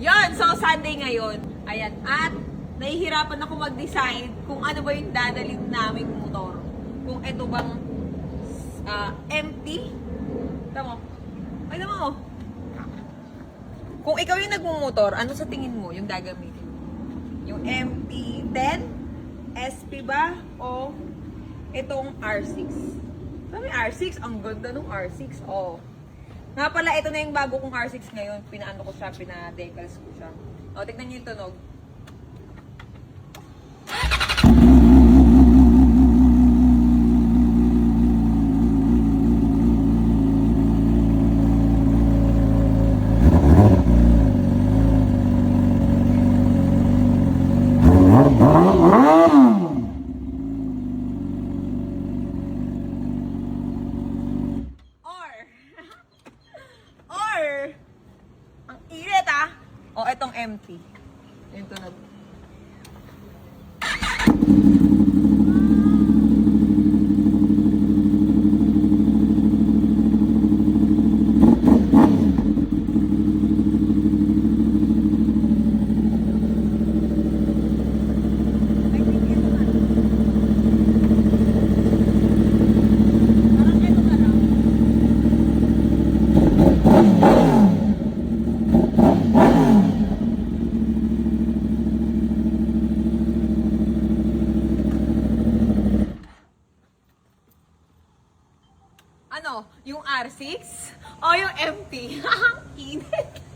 Yun, so Sunday ngayon. Ayan, at nahihirapan ako mag-decide kung ano ba yung dadalhin naming motor. Kung ito bang empty. Tama mo. Ay, tama mo. Kung ikaw yung nagmumotor, ano sa tingin mo yung gagamitin? Yung MT-10? SP ba? O itong R6? Sabi R6, ang ganda ng R6. Oh. Nga pala, ito na yung bago kong R6 ngayon. Pinaano ko siya, pina-decals ko siya. O, tignan niyo yung tunog. Or, ang init o itong empty. Yung tunog. Ano? Yung R6? O yung empty? Init.